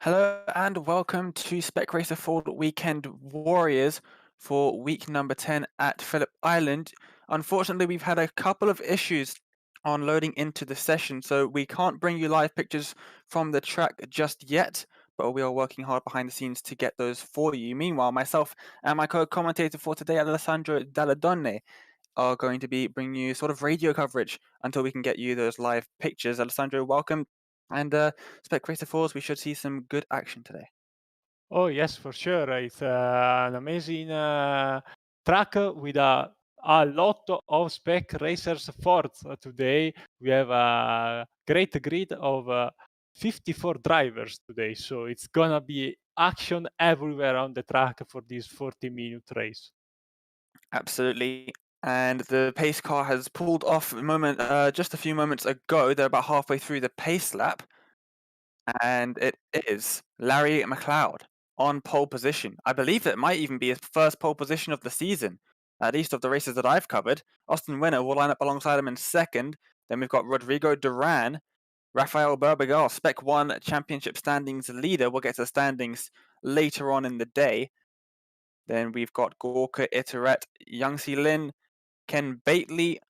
Hello and welcome to Spec Racer Ford Weekend Warriors for week number 10 at Phillip Island. Unfortunately, we've had a couple of issues on loading into the session, so we can't bring you live pictures from the track just yet, but we are working hard behind the scenes to get those for you. Meanwhile, myself and my co-commentator for today, Alessandro Dalladone, are going to be bringing you sort of radio coverage until we can get you those live pictures. Alessandro, welcome. And Spec Racer Force, we should see some good action today. Oh yes, for sure. It's an amazing track with a lot of spec racers forts today. We have a great grid of 54 drivers today, so it's gonna be action everywhere on the track for this 40-minute race. Absolutely. And the pace car has pulled off just a few moments ago. They're about halfway through the pace lap. And it is Larry McLeod on pole position. I believe it might even be his first pole position of the season, at least of the races that I've covered. Austin Winner will line up alongside him in second. Then we've got Rodrigo Duran, Raphael Berbiger, Spec 1 Championship standings leader. We'll get to the standings later on in the day. Then we've got Gorka Iterette, Youngsi Lin, Ken Bately,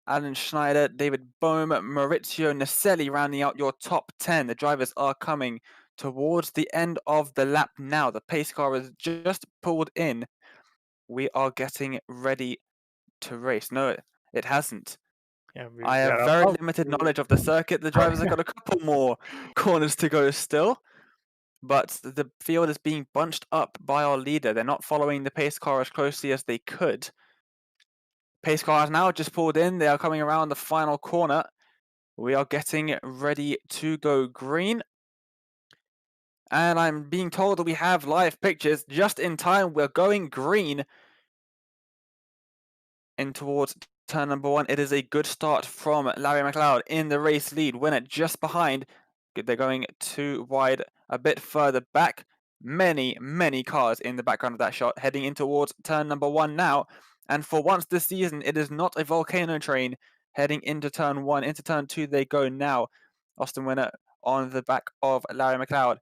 Alan Schneider, David Bohm, Maurizio Naselli rounding out your top 10. The drivers are coming towards the end of the lap now. The pace car has just pulled in. We are getting ready to race. No, it hasn't. Yeah, I we have are very about limited to. knowledge of the circuit. The drivers have got a couple more corners to go still, but the field is being bunched up by our leader. They're not following the pace car as closely as they could. Pace car has now just pulled in. They are coming around the final corner. We are getting ready to go green. And I'm being told that we have live pictures just in time. We're going green in towards turn number 1. It is a good start from Larry McLeod in the race lead. Winner just behind. They're going too wide, a bit further back. Many cars in the background of that shot heading in towards turn number 1 now. And for once this season, it is not a volcano train heading into turn 1. Into turn 2 they go now. Austin Winner on the back of Larry McLeod.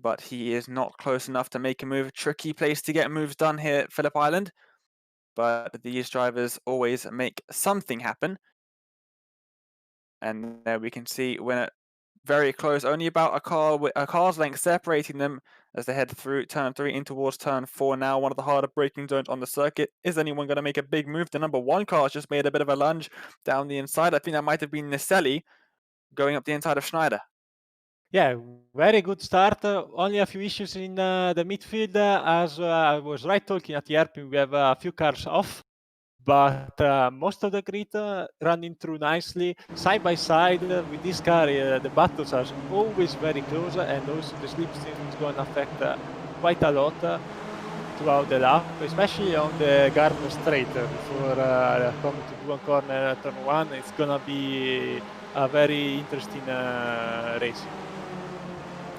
But he is not close enough to make a move. Tricky place to get moves done here at Phillip Island. But these drivers always make something happen. And there we can see Winner very close, only about a car's length separating them as they head through turn 3 in towards turn 4 now, one of the harder braking zones on the circuit. Is anyone going to make a big move? The number 1 car has just made a bit of a lunge down the inside. I think that might have been Naselli going up the inside of Schneider. Yeah, very good start. Only a few issues in the midfield. As I was right talking at the airport, we have a few cars off, but most of the grid running through nicely side by side. With this car, the battles are always very close, and also the slipstream is going to affect quite a lot throughout the lap, especially on the Gardner Straight before coming to one corner, turn 1. It's going to be a very interesting race.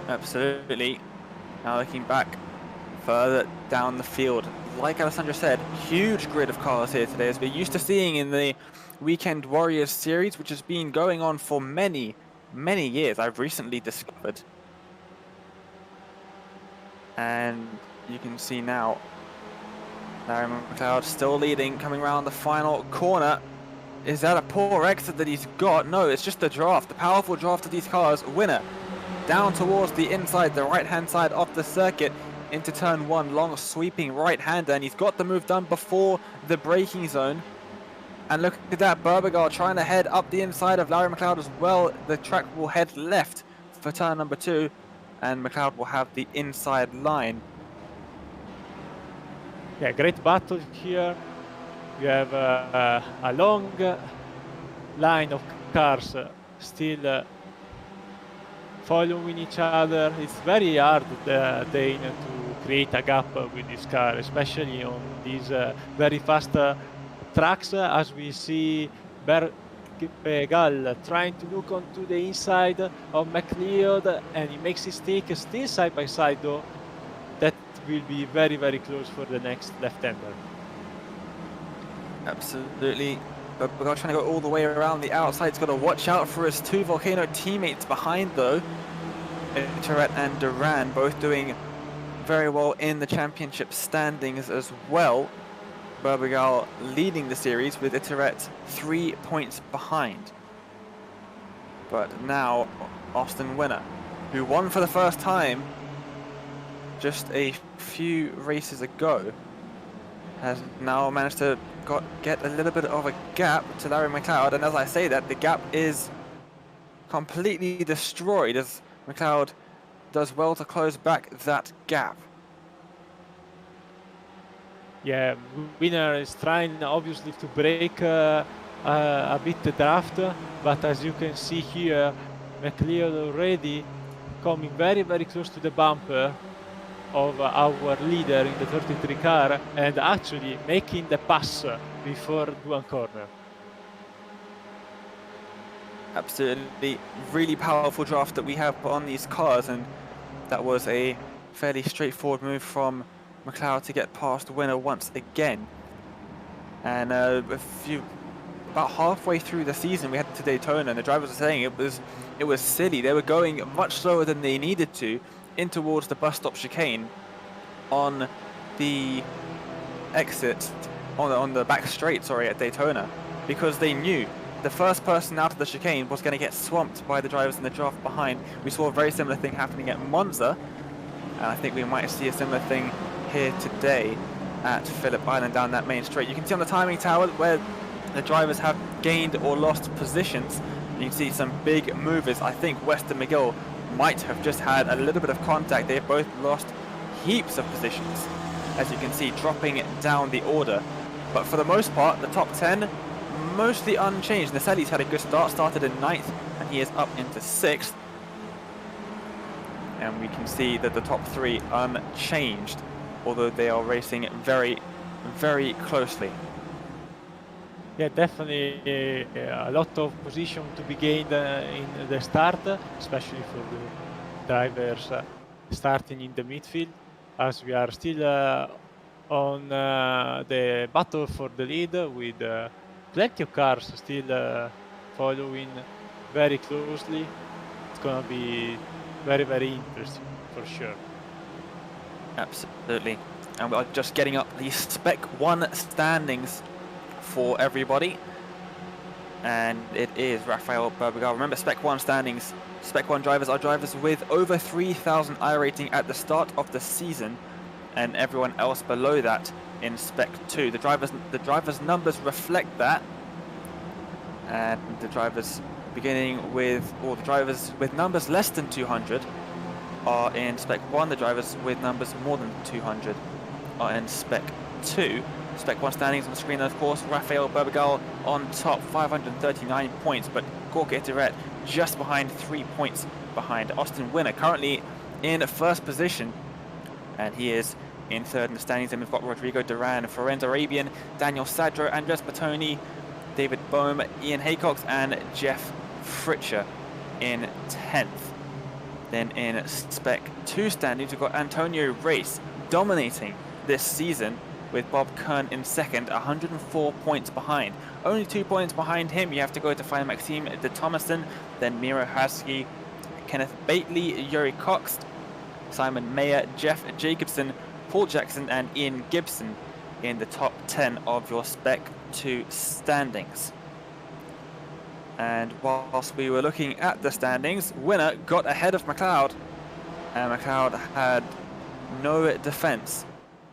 Absolutely. Now looking back further down the field, like Alessandro said, huge grid of cars here today, as we're used to seeing in the Weekend Warriors series, which has been going on for many years, I've recently discovered. And you can see now Larry McLeod still leading, coming around the final corner. Is that a poor exit that he's got? No, it's just the draft, the powerful draft of these cars. Winner down towards the inside, the right-hand side of the circuit into turn 1, long sweeping right-hander, and he's got the move done before the braking zone. And look at that, Berbiger trying to head up the inside of Larry McLeod as well. The track will head left for turn number 2, and McLeod will have the inside line. Yeah, great battle here. We have a long line of cars still following each other. It's very hard to create a gap with this car, especially on these very fast tracks, as we see Berbiger trying to look onto the inside of McLeod, and he makes his take still side by side though. That will be very close for the next left-hander. Absolutely. Berbiger trying to go all the way around the outside. He's got to watch out for his 2 Volcano teammates behind though. Itoret and Duran both doing very well in the championship standings as well. Berbiger leading the series with Itoret 3 points behind. But now Austin Winner, who won for the first time just a few races ago, has now managed to get a little bit of a gap to Larry McLeod, and as I say that, the gap is completely destroyed as McLeod does well to close back that gap. Yeah, Winner is trying obviously to break a bit the draft, but as you can see here, McLeod already coming very close to the bumper of our leader in the 33 car and actually making the pass before one corner. Absolutely, really powerful draft that we have on these cars, and that was a fairly straightforward move from McLeod to get past Winner once again. And about halfway through the season, we headed to Daytona, and the drivers were saying it was silly. They were going much slower than they needed to in towards the bus stop chicane on the exit on the back straight, sorry, at Daytona, because they knew the first person out of the chicane was going to get swamped by the drivers in the draft behind. We saw a very similar thing happening at Monza, and I think we might see a similar thing here today at Phillip Island down that main straight. You can see on the timing tower where the drivers have gained or lost positions. You can see some big movers. I think West and McGill might have just had a little bit of contact. They've both lost heaps of positions, as you can see, dropping down the order. But for the most part, the top 10 mostly unchanged. Naselli's had a good start, started in 9th, and he is up into 6th. And we can see that the top 3 unchanged, although they are racing very closely. Yeah, definitely a lot of position to be gained in the start, especially for the drivers starting in the midfield, as we are still on the battle for the lead with plenty of cars still following very closely. It's gonna be very interesting for sure. Absolutely. And we're just getting up the Spec 1 standings for everybody. And it is Raphael Berbiger. Remember, Spec 1 standings, Spec 1 drivers are drivers with over 3,000 iRating at the start of the season, and everyone else below that in Spec 2. The drivers' numbers reflect that, and the drivers beginning with, or the drivers with numbers less than 200 are in Spec 1. The drivers with numbers more than 200 are in Spec 2. Spec 1 standings on the screen, and of course, Raphael Berbiger on top, 539 points, but Gorka Itoret just behind, 3 points behind. Austin Winner currently in first position, and he is in third in the standings. And we've got Rodrigo Duran, Ferenz Arabian, Daniel Sadro, Andres Bertoni, David Bohm, Ian Haycox, and Jeff Fritcher in 10th. Then in Spec 2 standings, we've got Antonio Race dominating this season, with Bob Kern in second, 104 points behind. Only 2 points behind him, you have to go to find Maxime de Thomason, then Miro Hasky, Kenneth Bately, Yuri Cox, Simon Mayer, Jeff Jacobson, Paul Jackson, and Ian Gibson in the top 10 of your Spec 2 standings. And whilst we were looking at the standings, Winner got ahead of McLeod, and McLeod had no defense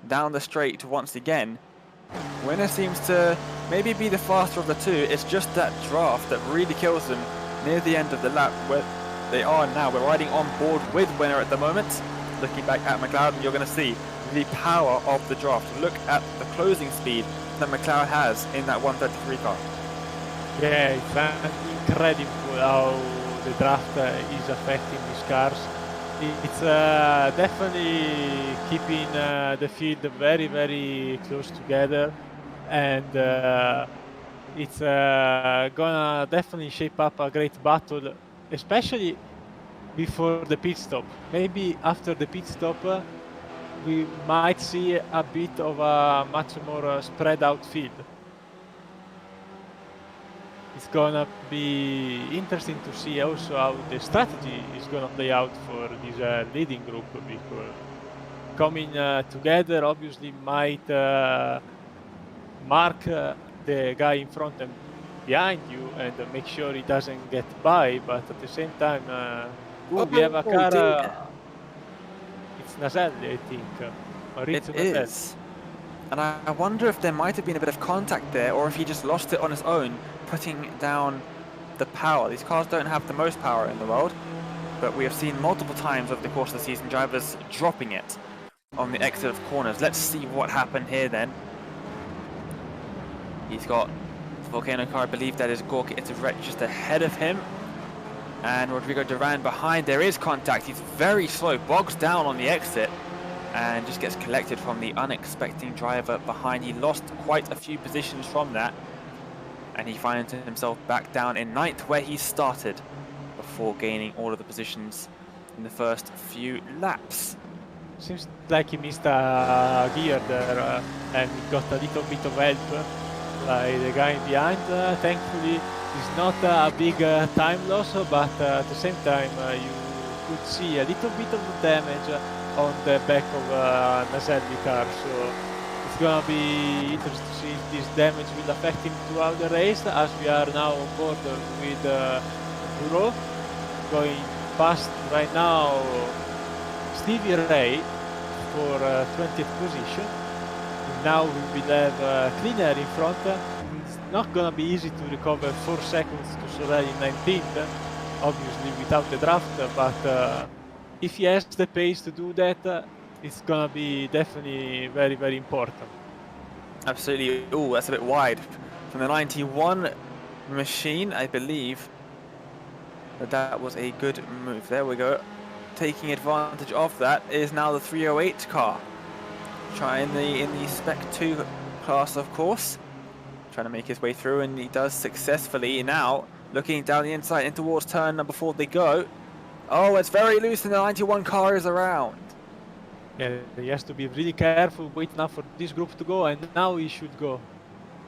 down the straight once again. Winner seems to maybe be the faster of the two. It's just that draft that really kills them near the end of the lap, where they are now. We're riding on board with Winner at the moment. Looking back at McLeod, and you're going to see the power of the draft. Look at the closing speed that McLeod has in that 133 car. Yeah, it's incredible how the draft is affecting these cars. It's definitely keeping the field very close together, and it's gonna definitely shape up a great battle, especially before the pit stop. Maybe after the pit stop we might see a bit of a much more spread out field. it's gonna be interesting to see also how the strategy is gonna play out for this leading group, because coming together obviously might mark the guy in front and behind you and make sure he doesn't get by, but at the same time, we have a Oh car, dear, it's Naselli, I think, it Maurizio Naselli. is. And I wonder if there might have been a bit of contact there, or if he just lost it on his own, putting down the power. These cars don't have the most power in the world, but we have seen multiple times over the course of the season drivers dropping it on the exit of corners. Let's see what happened here then. He's got the Volcano car, I believe that is Gorka Itivrek just ahead of him. And Rodrigo Duran behind. There is contact. He's very slow, bogs down on the exit, and just gets collected from the unexpected driver behind. He lost quite a few positions from that, and he finds himself back down in 9th where he started before gaining all of the positions in the first few laps. Seems like he missed a gear there, and got a little bit of help by the guy behind. Thankfully, it's not a big time loss, but at the same time, you could see a little bit of damage on the back of Naselli car. So it's gonna be interesting to see if this damage will affect him throughout the race, as we are now on board with Bureau going past right now Stevie Ray for 20th position. Now we will have Clean Air in front. It's not gonna be easy to recover 4 seconds to Sorel in 19th, obviously without the draft, but if he has the pace to do that, it's gonna be definitely very, very important. Absolutely. Oh, that's a bit wide from the 91 machine. I believe that was a good move. There we go. Taking advantage of that is now the 308 car. Trying in the Spec 2 class, of course. Trying to make his way through, and he does successfully. Now looking down the inside in towards turn number 4 they go. Oh, it's very loose, and the 91 car is around. Yeah, he has to be really careful, wait now for this group to go, and now he should go.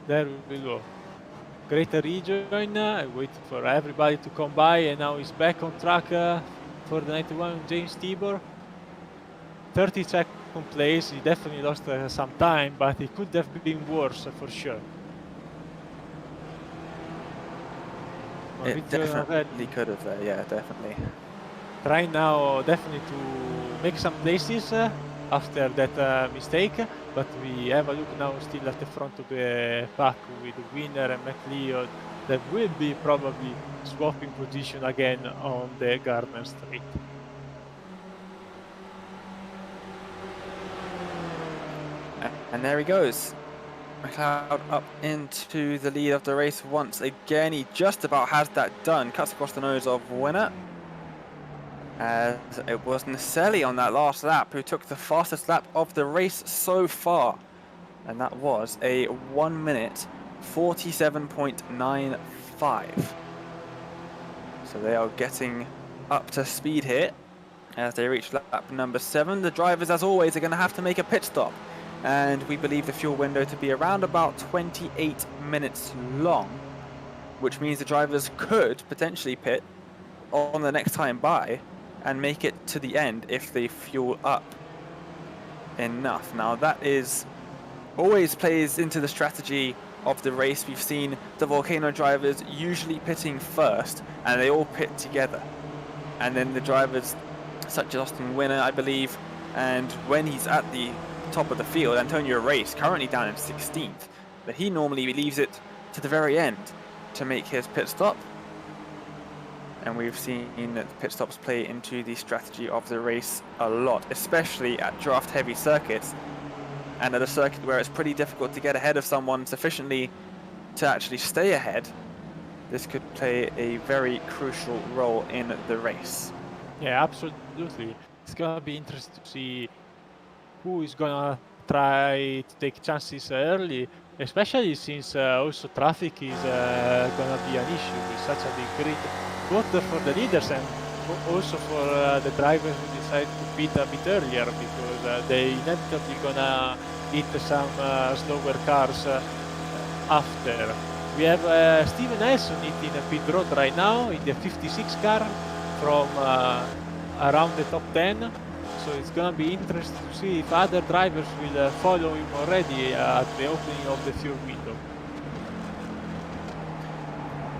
There we go. Great rejoin, wait for everybody to come by, and now he's back on track for the 91 James Tibor. 32nd place, he definitely lost some time, but it could have been worse for sure. It definitely could have, yeah, definitely. Trying now definitely to make some places after that mistake, but we have a look now still at the front of the pack with Winner and McLeod that will be probably swapping position again on the Gardner Straight. And there he goes. McLeod up into the lead of the race once again. He just about has that done. Cuts across the nose of Winner. As it was Naselli on that last lap who took the fastest lap of the race so far. And that was a 1 minute 47.95. So they are getting up to speed here as they reach lap number 7. The drivers, as always, are going to have to make a pit stop. And we believe the fuel window to be around about 28 minutes long, which means the drivers could potentially pit on the next time by and make it to the end if they fuel up enough. Now that is always plays into the strategy of the race. We've seen the Volcano drivers usually pitting first, and they all pit together. And then the drivers such as Austin Winner, I believe, and when he's at the top of the field, Antonio Race currently down in 16th, but he normally leaves it to the very end to make his pit stop. And we've seen that the pit stops play into the strategy of the race a lot, especially at draft heavy circuits and at a circuit where it's pretty difficult to get ahead of someone sufficiently to actually stay ahead. This could play a very crucial role in the race. Yeah, absolutely. It's gonna be interesting to see who is gonna try to take chances early, especially since also traffic is gonna be an issue with such a big grid, both for the leaders and also for the drivers who decide to pit a bit earlier, because they inevitably gonna hit some slower cars after. We have Steven Nelson in the pit road right now in the 56 car from around the top 10. So it's gonna be interesting to see if other drivers will follow him already at the opening of the fuel window.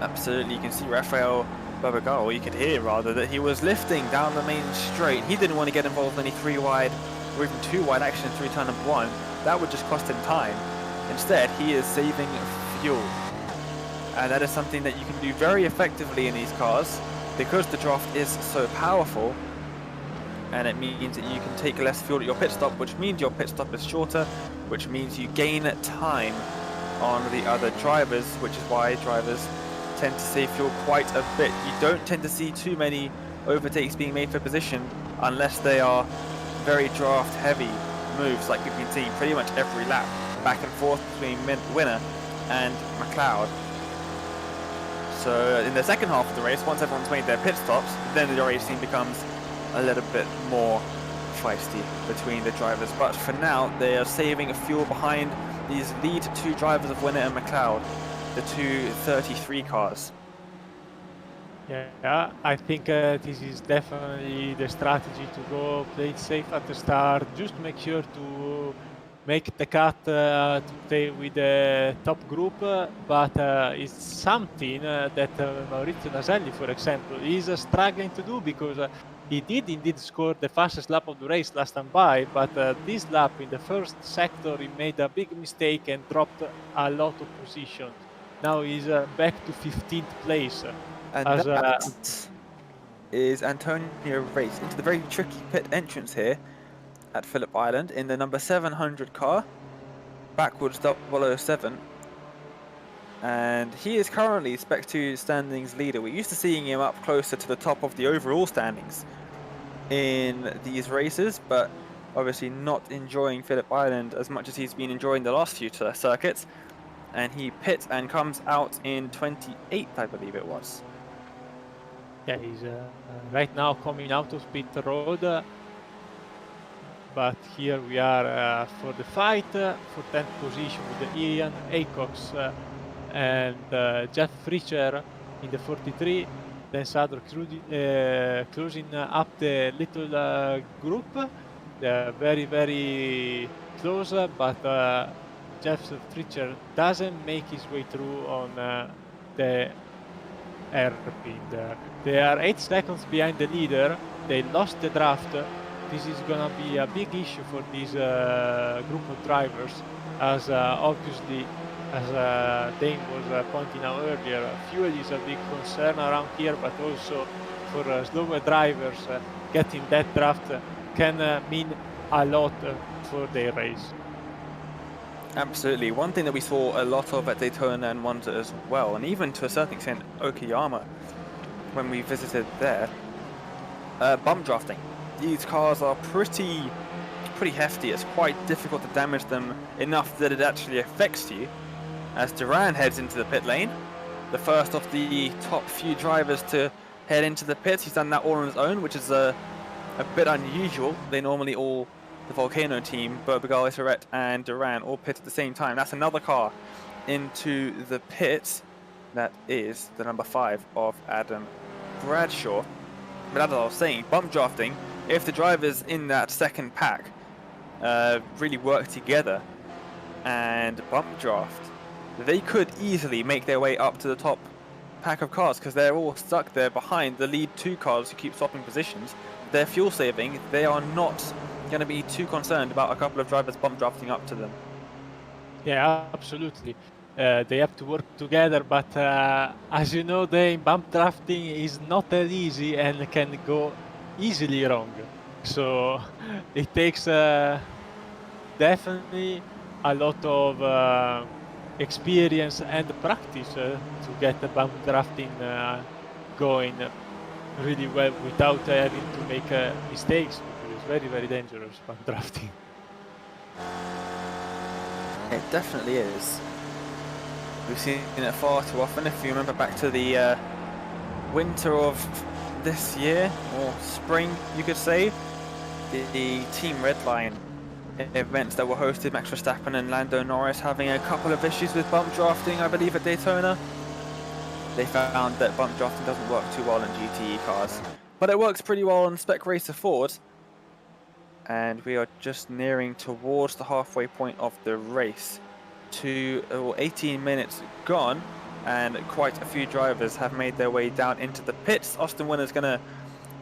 Absolutely, you can see Raphael Berbiger, or you could hear rather, that he was lifting down the main straight. He didn't want to get involved in any 3 wide or even 2 wide action through turn number 1. That would just cost him time. Instead, he is saving fuel. And that is something that you can do very effectively in these cars because the draft is so powerful. And it means that you can take less fuel at your pit stop, which means your pit stop is shorter, which means you gain time on the other drivers, which is why drivers tend to save fuel quite a bit. You don't tend to see too many overtakes being made for position unless they are very draft heavy moves, like we've been seeing pretty much every lap, back and forth between winner and McLeod. So in the second half of the race, once everyone's made their pit stops, then the racing becomes a little bit more feisty between the drivers. But for now, they are saving fuel behind these lead 2 drivers of Winner and McLeod, the 233 cars. Yeah, I think this is definitely the strategy to go play it safe at the start. Just make sure to make the cut to stay with the top group, but it's something that Maurizio Naselli, for example, is struggling to do because he did indeed score the fastest lap of the race last time by, but this lap in the first sector he made a big mistake and dropped a lot of positions. Now he's back to 15th place. And that is Antonio Race into the very tricky pit entrance here at Phillip Island in the number 700 car, backwards 007. And he is currently Spec 2 standings leader. We're used to seeing him up closer to the top of the overall standings in these races, but obviously not enjoying Phillip Island as much as he's been enjoying the last few circuits. And he pits and comes out in 28th, I believe it was. Yeah, he's right now coming out of pit road, but here we are for the fight for 10th position with Ian Acox and Jeff Fritcher in the 43. Then Sador closing up the little group. They're very, very close, but Jeff Fritcher doesn't make his way through on the airpin there. They are 8 seconds behind the leader. They lost the draft. This is gonna be a big issue for this group of drivers, as obviously, as Dane was pointing out earlier, fuel is a big concern around here, but also for slower drivers, getting that draft can mean a lot for their race. Absolutely. One thing that we saw a lot of at Daytona and Monza as well, and even to a certain extent Okayama when we visited there, bump drafting. These cars are pretty hefty. It's quite difficult to damage them enough that it actually affects you. As Duran heads into the pit lane, the first of the top few drivers to head into the pits. He's done that all on his own, which is a bit unusual. They normally all, the Volcano team, Berbiger, Iseret and Duran, all pit at the same time. That's another car into the pit. That is the number 5 of Adam Bradshaw. But as I was saying, bump drafting, if the drivers in that second pack really work together and bump draft, they could easily make their way up to the top pack of cars because they're all stuck there behind the lead 2 cars who keep swapping positions. They're fuel saving. They are not going to be too concerned about a couple of drivers bump drafting up to them. Yeah, absolutely. They have to work together, but as you know, the bump drafting is not that easy and can go easily wrong. So it takes definitely a lot of experience and practice to get the bump drafting going really well without having to make mistakes, because it's very, very dangerous bump drafting. It definitely is. We've seen it far too often. If you remember back to the winter of this year, or spring you could say, the Team Redline events that were hosted, Max Verstappen and Lando Norris having a couple of issues with bump drafting, I believe, at Daytona. They found that bump drafting doesn't work too well in GTE cars, but it works pretty well on Spec Racer Ford. And we are just nearing towards the halfway point of the race. 18 minutes gone, and quite a few drivers have made their way down into the pits. Austin Winner's going to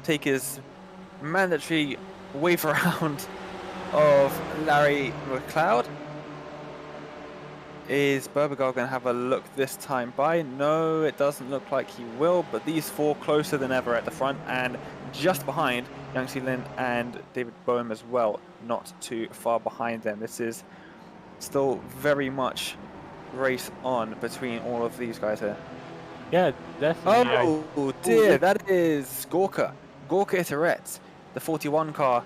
take his mandatory wave around of Larry McLeod. Is Berbiger going to have a look this time by? No, it doesn't look like he will, but these four closer than ever at the front, and just behind Yang Lin and David Boehm as well, not too far behind them. This is still very much race on between all of these guys here. Yeah, definitely. Oh dear, that is Gorka Iterette. The 41 car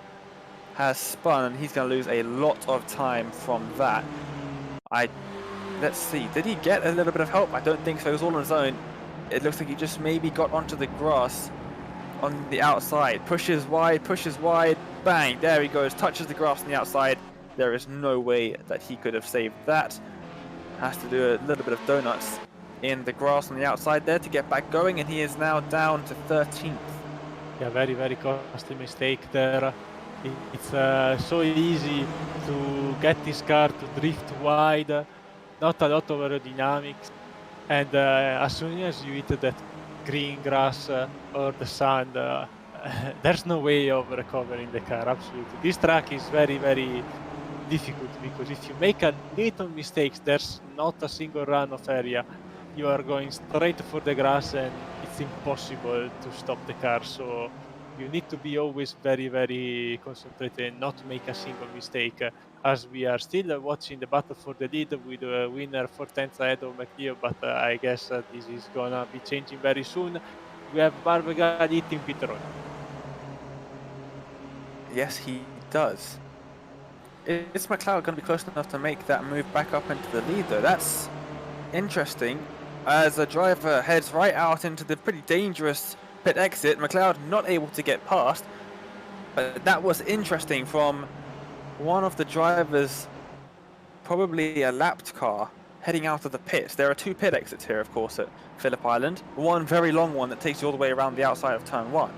has spun, and he's going to lose a lot of time from that. Let's see, did he get a little bit of help? I don't think so, he was all on his own. It looks like he just maybe got onto the grass on the outside. Pushes wide, bang, there he goes, touches the grass on the outside. There is no way that he could have saved that. Has to do a little bit of donuts in the grass on the outside there to get back going, and he is now down to 13th. Yeah, very costly mistake there. It's so easy to get this car to drift wide, not a lot of aerodynamics, and as soon as you hit that green grass or the sand, there's no way of recovering the car, absolutely. This track is very difficult, because if you make a little mistakes, there's not a single run of area. You are going straight for the grass, and it's impossible to stop the car, so you need to be always very concentrated and not make a single mistake, as we are still watching the battle for the lead with a winner 4 tenths ahead of McLeod, but I guess this is gonna be changing very soon. We have Berbiger hitting pit road. Yes, he does. Is McLeod going to be close enough to make that move back up into the lead, though? That's interesting, as the driver heads right out into the pretty dangerous pit exit. McLeod not able to get past, but that was interesting from one of the drivers, probably a lapped car, heading out of the pits. There are 2 pit exits here, of course, at Phillip Island. One very long one that takes you all the way around the outside of turn 1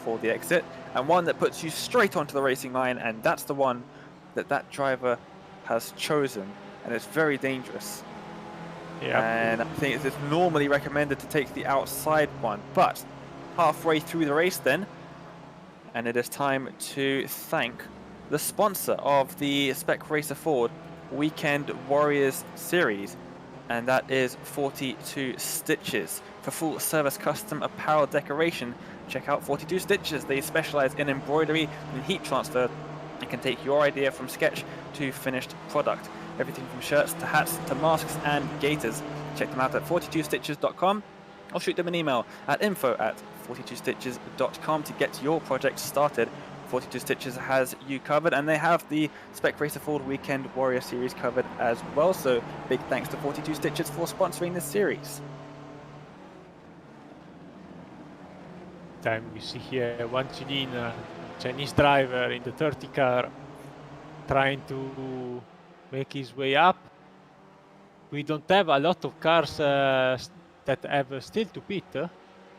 for the exit, and one that puts you straight onto the racing line, and that's the one that driver has chosen, and it's very dangerous. Yeah. And I think it's normally recommended to take the outside one, but halfway through the race then, and it is time to thank the sponsor of the Spec Racer Ford Weekend Warriors Series, and that is 42 Stitches. For full service custom apparel decoration, check out 42 Stitches. They specialize in embroidery and heat transfer and can take your idea from sketch to finished product. Everything from shirts to hats to masks and gaiters. Check them out at 42stitches.com or shoot them an email at info@42stitches.com to get your project started. 42 Stitches has you covered, and they have the Spec Racer Ford Weekend Warrior Series covered as well, so big thanks to 42 Stitches for sponsoring this series. Time we see here Wang Qilin, Chinese driver in the 30 car, trying to make his way up. We don't have a lot of cars that have still to pit.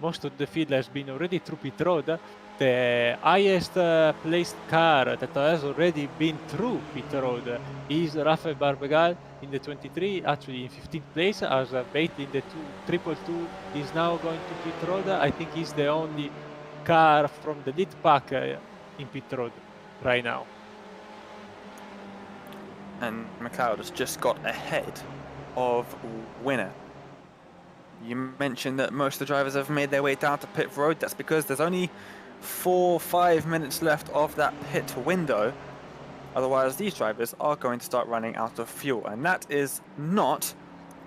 Most of the field has been already through pit road. The highest placed car that has already been through pit road is Raphael Berbiger in the 23, actually in 15th place, as Bate in the 222 is now going to pit road. I think he's the only car from the lead pack in pit road right now. And McLeod has just got ahead of Winner. You mentioned that most of the drivers have made their way down to pit road. That's because there's only 4-5 minutes left of that pit window. Otherwise, these drivers are going to start running out of fuel, and that is not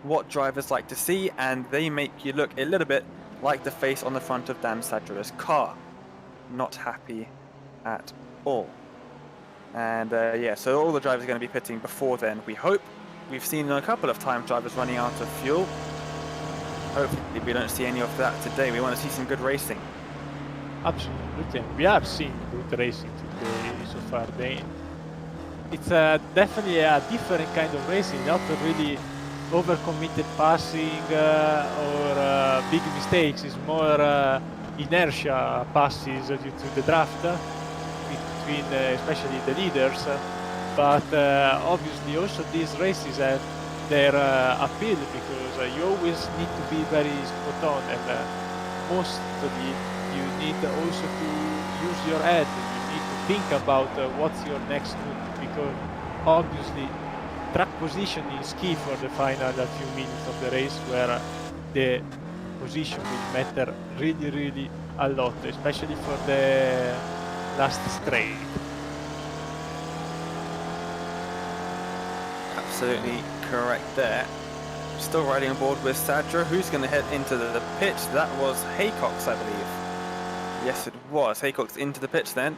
what drivers like to see, and they make you look a little bit like the face on the front of Dan Sadler's car. Not happy at all. And yeah, so all the drivers are going to be pitting before then, we hope. We've seen a couple of times drivers running out of fuel. Hopefully we don't see any of that today. We want to see some good racing. Absolutely. We are seeing good racing today so far. it's definitely a different kind of racing, not really overcommitted passing or big mistakes. It's more inertia passes due to the draft between especially the leaders. But obviously also these races have their appeal because you always need to be very spot on, and mostly you need also to use your head. You need to think about what's your next move, because obviously track position is key for the final few minutes of the race, where the position will matter really a lot, especially for the last straight. Absolutely correct there. Still riding on board with Sadra. Who's going to head into the pit? That was Haycox, I believe. Yes, it was. Haycox into the pits then.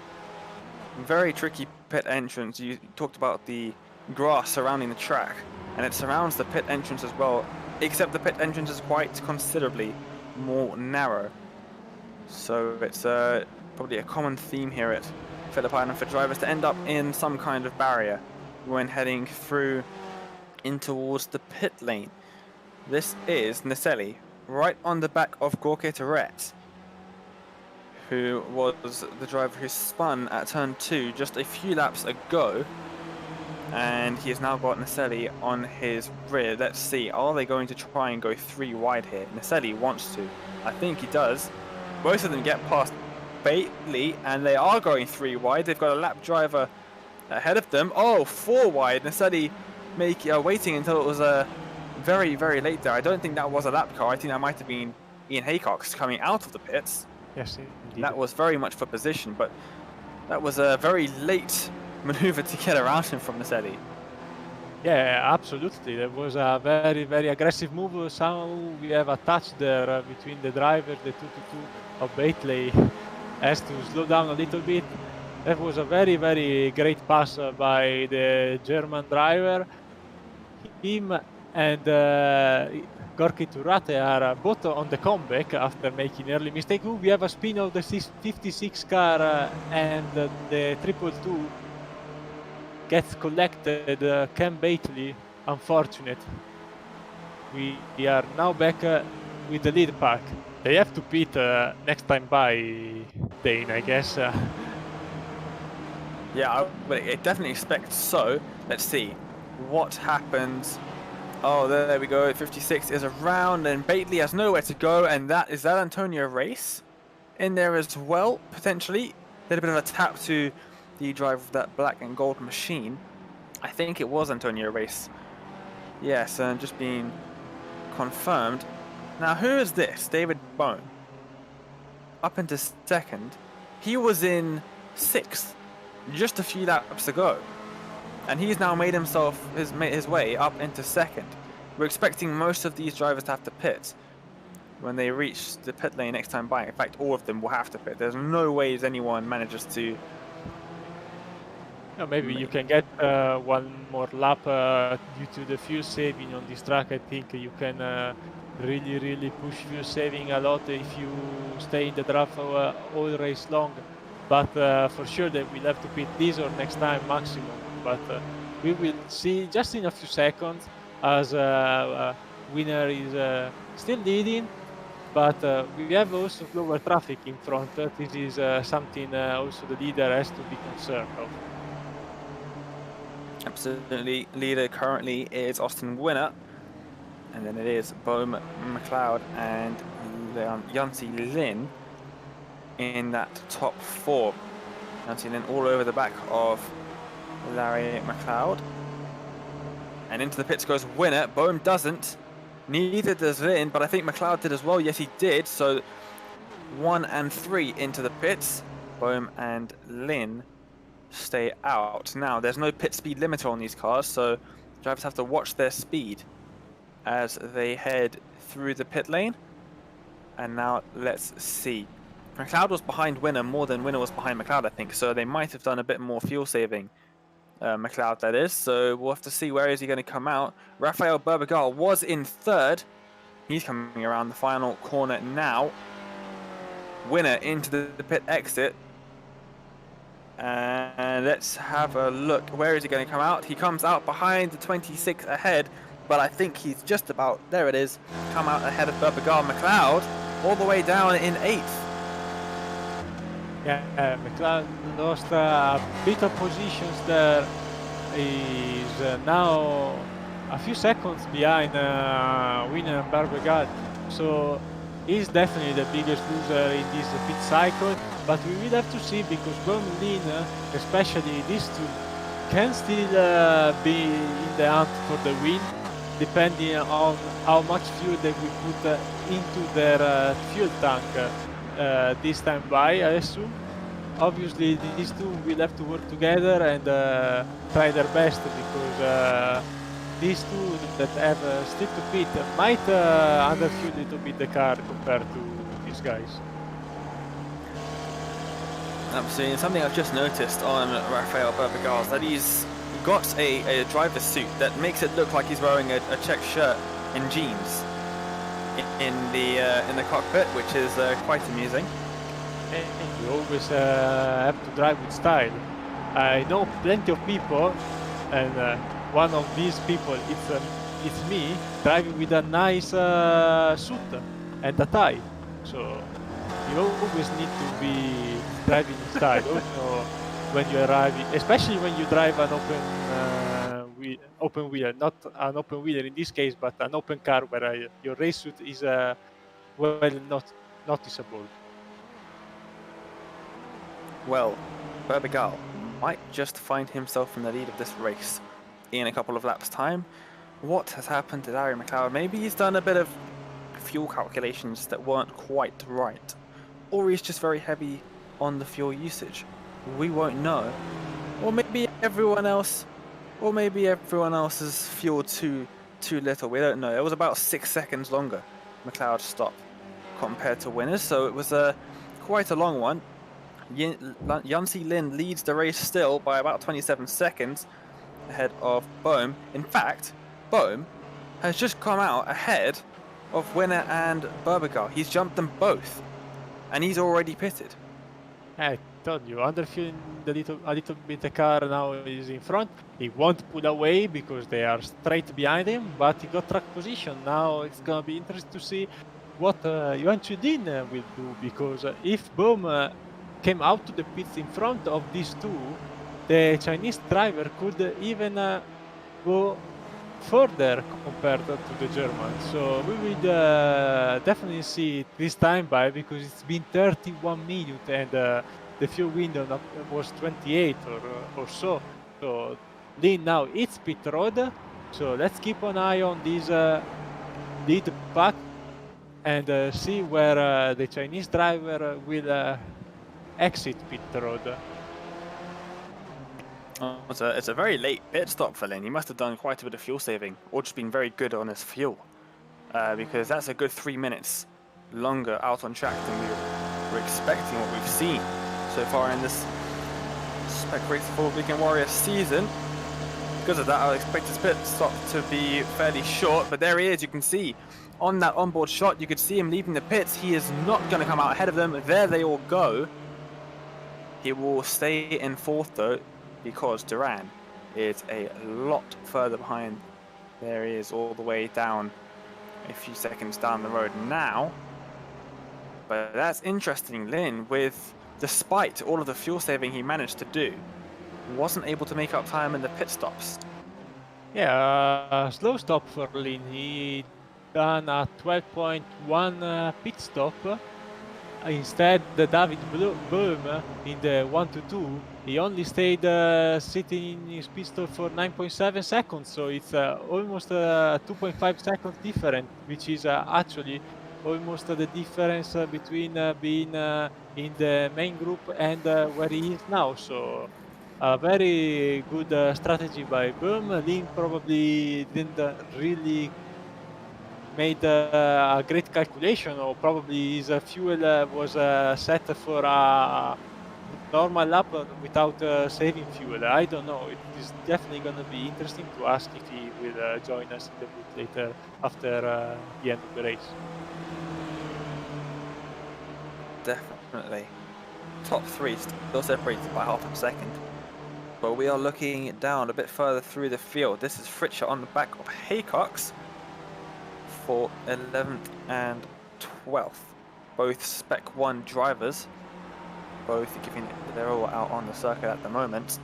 Very tricky pit entrance. You talked about the grass surrounding the track, and it surrounds the pit entrance as well, except the pit entrance is quite considerably more narrow. So it's probably a common theme here at Phillip Island for drivers to end up in some kind of barrier when heading through in towards the pit lane. This is Naselli, right on the back of Gorky Tourette, who was the driver who spun at turn 2 just a few laps ago, and he has now got Naselli on his rear. Let's see, are they going to try and go 3 wide here? Naselli wants to. I think he does. Both of them get past Bailey, and they are going 3 wide. They've got a lap driver ahead of them. Oh, 4 wide. Naselli waiting until it was very late there. I don't think that was a lap car. I think that might have been Ian Haycox coming out of the pits. Yes, indeed. That was very much for position, but that was a very late maneuver to get around him from Naselli. Yeah, absolutely. That was a very aggressive move. Somehow we have a touch there between the drivers. The 2-2 of Bailey has to slow down a little bit. That was a very great pass by the German driver. Him and Gorky Turate are both on the comeback after making early mistake. Ooh, we have a spin of the 56 car and the 222 gets collected. Cam Bailey, unfortunate. We are now back with the lead pack. They have to pit next time by, Dane, I guess. Yeah, I definitely expect so. Let's see what happens. Oh, there we go. 56 is around, and Bailey has nowhere to go, and is that Antonio Race in there as well, potentially. A little bit of a tap to the driver of that black and gold machine. I think it was Antonio Race. Yes, and just being confirmed. Now, who is this? David Bone. Up into second. He was in 6th just a few laps ago, and he's now made his way up into 2nd. We're expecting most of these drivers to have to pit when they reach the pit lane next time by. In fact, all of them will have to pit. There's no ways anyone manages to. Maybe you can get one more lap due to the fuel saving on this track. I think you can really push fuel saving a lot if you stay in the draft all race long. But for sure they will have to pit this or next time maximum. But we will see just in a few seconds, as winner is still leading. But we have also lower traffic in front. This is something also the leader has to be concerned of. Absolutely. Leader currently is Austin Winner, and then it is Bo McLeod and Yancy Lin in that top 4. Yancy Lin all over the back of Larry McLeod. And into the pits goes Winner. Bohm doesn't. Neither does Lin, but I think McLeod did as well. Yes, he did. So 1 and 3 into the pits. Bohm and Lin stay out. Now, there's no pit speed limiter on these cars, so drivers have to watch their speed as they head through the pit lane. And now let's see. McLeod was behind Winner more than Winner was behind McLeod, I think, so they might have done a bit more fuel saving. McLeod, that is. So we'll have to see where is he going to come out. Raphael Berbiger was in 3rd. He's coming around the final corner now. Winner into the pit exit. And let's have a look. Where is he going to come out? He comes out behind the 26 ahead, but I think he's just about, there it is, come out ahead of Berbiger. McLeod all the way down in 8th. Yeah, McLeod lost a bit of positions there. He's now a few seconds behind winner Berbiger. So he's definitely the biggest loser in this pit cycle, but we will have to see because Berlin, especially these two, can still be in the hunt for the win, depending on how much fuel they will put into their fuel tank this time by, I assume. Obviously, these two will have to work together and try their best because these two that have still to pit might underfuel a little bit the car compared to these guys. Absolutely. Something I've just noticed on Raphael Berbiger is that he's got a driver's suit that makes it look like he's wearing a check shirt and jeans in the cockpit, which is quite amusing. And you always have to drive with style. I know plenty of people, and one of these people, it's me, driving with a nice suit and a tie. So you always need to be driving in style. Also, when you arrive, especially when you drive an open wheel, not an open wheeler in this case, but an open car where your race suit is well not noticeable. Well, Berbiger might just find himself in the lead of this race in a couple of laps' time. What has happened to Larry McLeod? Maybe he's done a bit of fuel calculations that weren't quite right, or he's just very heavy on the fuel usage. We won't know. Or maybe everyone else is fueled too little. We don't know. It was about 6 seconds longer, McLeod's stop, compared to winners, so it was quite a long one. Yancy Lin leads the race still by about 27 seconds ahead of Bohm. In fact, Bohm has just come out ahead of winner and Berbiger. He's jumped them both, and he's already pitted. I told you, underfueling a little bit the car now is in front. He won't pull away because they are straight behind him, but he got track position. Now it's gonna be interesting to see what Yuan Chudin will do, because if Bohm came out to the pits in front of these two, the Chinese driver could even go further compared to the German. So we will definitely see it this time by, because it's been 31 minutes and the fuel window was 28 or so. So Lin now it's pit road. So let's keep an eye on this lead pack and see where the Chinese driver will exit pit road. It's a very late pit stop for Lin. He must have done quite a bit of fuel saving, or just been very good on his fuel, because that's a good 3 minutes longer out on track than we were expecting, what we've seen so far in this Spec Race for Weekend Warrior season. Because of that, I would expect his pit stop to be fairly short, but there he is. You can see on that onboard shot, you could see him leaving the pits. He is not going to come out ahead of them. There they all go. He will stay in 4th though, because Duran is a lot further behind. There he is, all the way down, a few seconds down the road now. But that's interesting. Lin, despite all of the fuel saving he managed to do, wasn't able to make up time in the pit stops. Yeah, slow stop for Lin. He done a 12.1 pit stop. Instead, David Bohm in the 1-2, he only stayed sitting in his pit stop for 9.7 seconds, so it's almost 2.5 seconds different, which is actually almost the difference between being in the main group and where he is now. So a very good strategy by Bohm. Lin probably didn't really made a great calculation, or probably his fuel was set for a normal lap without saving fuel. I don't know. It is definitely going to be interesting to ask if he will join us in the booth later after the end of the race. Definitely. Top three still separated by half a second. But we are looking down a bit further through the field. This is Fritcher on the back of Haycox for 11th and 12th. Both Spec 1 drivers, both giving they're all out on the circuit at the moment.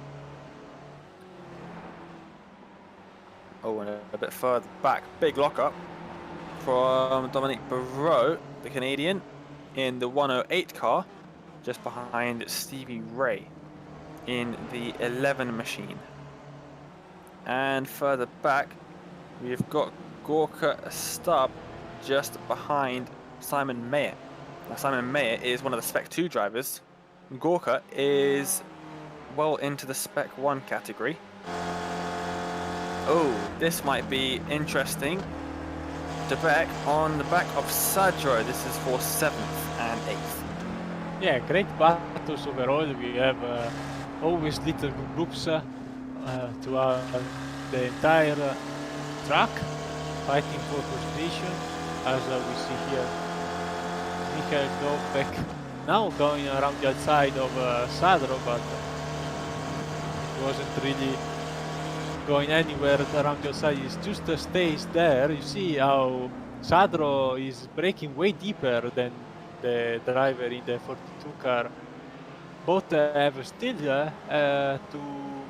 Oh, and a bit further back, big lockup from Dominic Barreau, the Canadian, in the 108 car, just behind Stevie Ray in the 11 machine. And further back, we've got Gorka Stubb just behind Simon Mayer. Now, Simon Mayer is one of the Spec 2 drivers. Gorka is well into the Spec 1 category. Oh, this might be interesting. Debek on the back of Sadro. This is for 7th and 8th. Yeah, great battles overall. We have always little groups throughout the entire track, fighting for position, as we see here. Michael Dovek now going around the outside of Sadro, but it wasn't really going anywhere around the outside. It just stays there. You see how Sadro is braking way deeper than the driver in the 42 car. Both have still to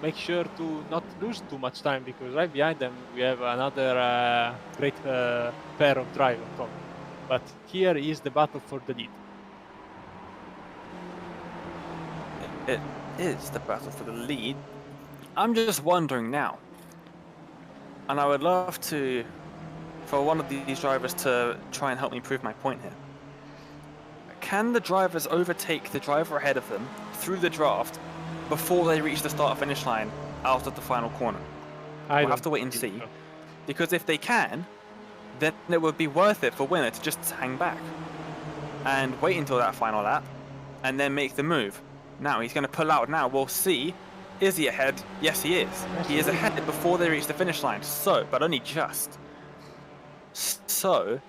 make sure to not lose too much time, because right behind them we have another great pair of drivers coming. But here is the battle for the lead. It is the battle for the lead. I'm just wondering now, and I would love to, for one of these drivers to try and help me prove my point here. Can the drivers overtake the driver ahead of them through the draft before they reach the start-finish line out of the final corner? We'll have to wait and see. Because if they can, then it would be worth it for Winner to just hang back and wait until that final lap and then make the move. Now he's going to pull out now. We'll see. Is he ahead? Yes, he is. Yes, he is ahead before they reach the finish line. So, but only just. So,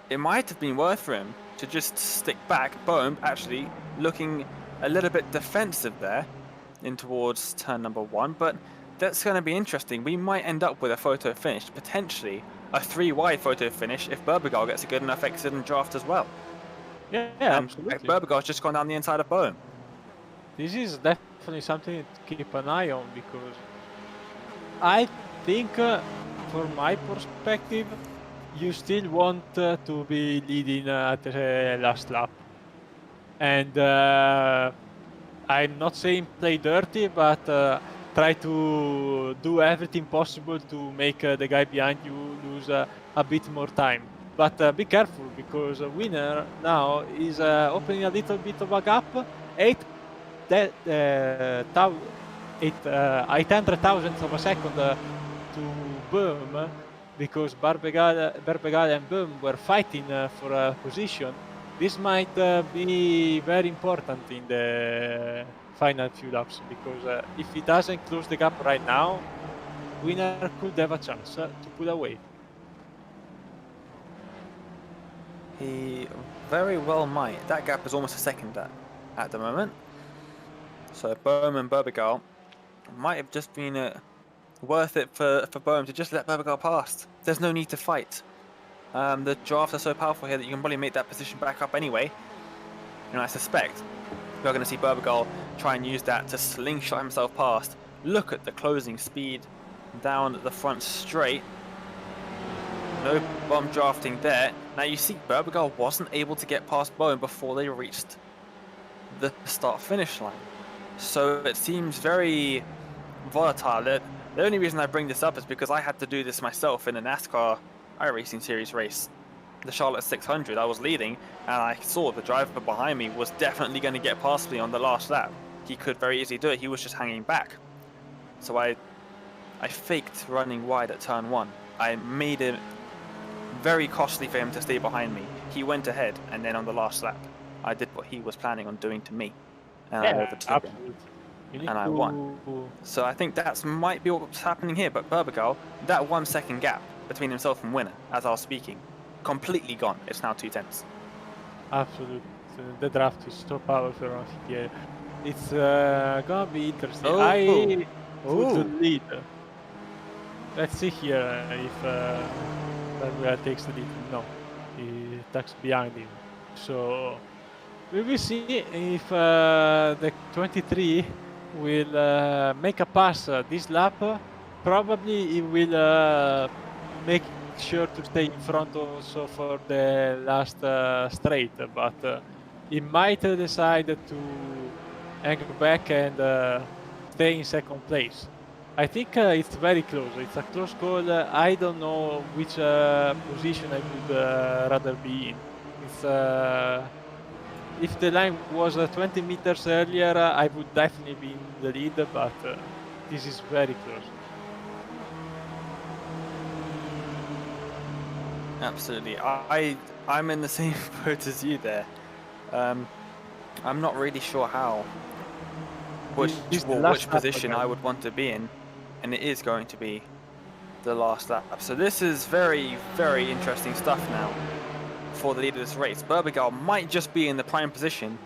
it might have been worth for him to just stick back. Bohm actually looking a little bit defensive there in towards turn number 1, but that's going to be interesting. We might end up with a photo finish, potentially a 3-wide photo finish if Berbiger gets a good enough exit and draft as well. Yeah, absolutely. Berbiger's just gone down the inside of Bohm. This is definitely something to keep an eye on, because I think, from my perspective, you still want to be leading at the last lap. And I'm not saying play dirty, but try to do everything possible to make the guy behind you lose a bit more time. But be careful, because Winner now is opening a little bit of a gap. 800,000 of a second to Boom, because Berbiger and Boom were fighting for a position. This might be very important in the final few laps, because if he doesn't close the gap right now, Winner could have a chance to pull away. He very well might. That gap is almost a second at the moment. So Bohm and Berbiger might have just been worth it for Bohm to just let Berbiger pass. There's no need to fight. The drafts are so powerful here that you can probably make that position back up anyway. And I suspect we're going to see Berbiger try and use that to slingshot himself past. Look at the closing speed down the front straight. No bomb drafting there. Now you see Berbiger wasn't able to get past Bohm before they reached the start-finish line. So it seems very volatile. The only reason I bring this up is because I had to do this myself in a NASCAR iRacing Series race. The Charlotte 600, I was leading, and I saw the driver behind me was definitely going to get past me on the last lap. He could very easily do it. He was just hanging back. So I faked running wide at turn 1. I made it very costly for him to stay behind me. He went ahead, and then on the last lap, I did what he was planning on doing to me. And I overtook him. And I won. So I think that might be what's happening here. But Berbiger, that 1 second gap between himself and Winner, as I was speaking, completely gone. It's now 2 tenths. Absolutely. The draft is so powerful on GTA. It's gonna be interesting. Oh, I put the ooh, lead. Let's see here if Berbiger takes the lead. No, he tucks behind him. So we will see if the 23 will make a pass this lap. Probably he will make sure to stay in front also for the last straight, but he might decide to hang back and stay in second place. I think it's very close. It's a close call. I don't know which position I would rather be in. It's if the line was 20 meters earlier, I would definitely be in the lead, but this is very close. absolutely. I'm in the same boat as you there. I'm not really sure This is the which last lap position I again. would want to be in, and it is going to be the last lap. So this is very, very interesting stuff now for the lead of this race. Berbiger might just be in the prime position,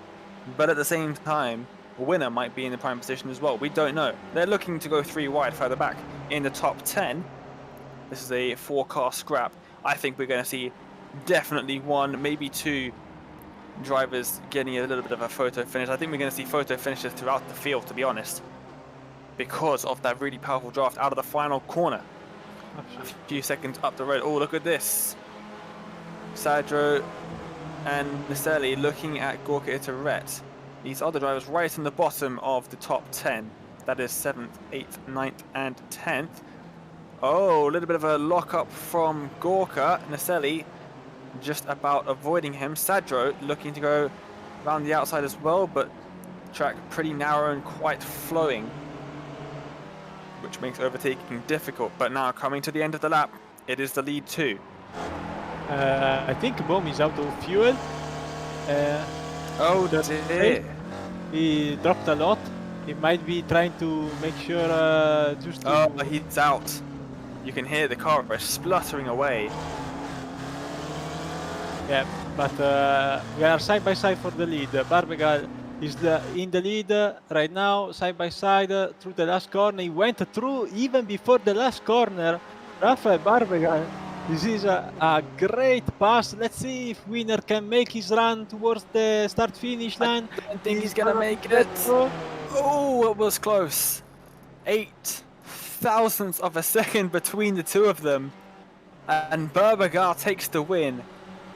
but at the same time, the winner might be in the prime position as well. We don't know. They're looking to go 3 wide further back in the top 10. This is a 4-car scrap. I think we're going to see definitely 1, maybe 2 drivers getting a little bit of a photo finish. I think we're going to see photo finishes throughout the field, to be honest, because of that really powerful draft out of the final corner. Absolutely. A few seconds up the road. Oh, look at this. Sadro and Nicelli looking at Gorka Itoret. These other drivers right in the bottom of the top 10. That is 7th, 8th, 9th, and 10th. Oh, a little bit of a lock-up from Gorka. Nicelli just about avoiding him. Sadro looking to go around the outside as well, but track pretty narrow and quite flowing, which makes overtaking difficult. But now coming to the end of the lap, it is the lead 2. I think Bohm is out of fuel. Oh the dear. He dropped a lot. He might be trying to make sure just to... Oh, he's out. You can hear the car spluttering away. Yeah, but we are side by side for the lead. Berbiger is in the lead right now, side by side through the last corner. He went through even before the last corner. Raphael Berbiger, this is a great pass. Let's see if winner can make his run towards the start-finish line. I don't think he's gonna make it. Oh, it was close. 8 thousandths of a second between the two of them, and Berbiger takes the win.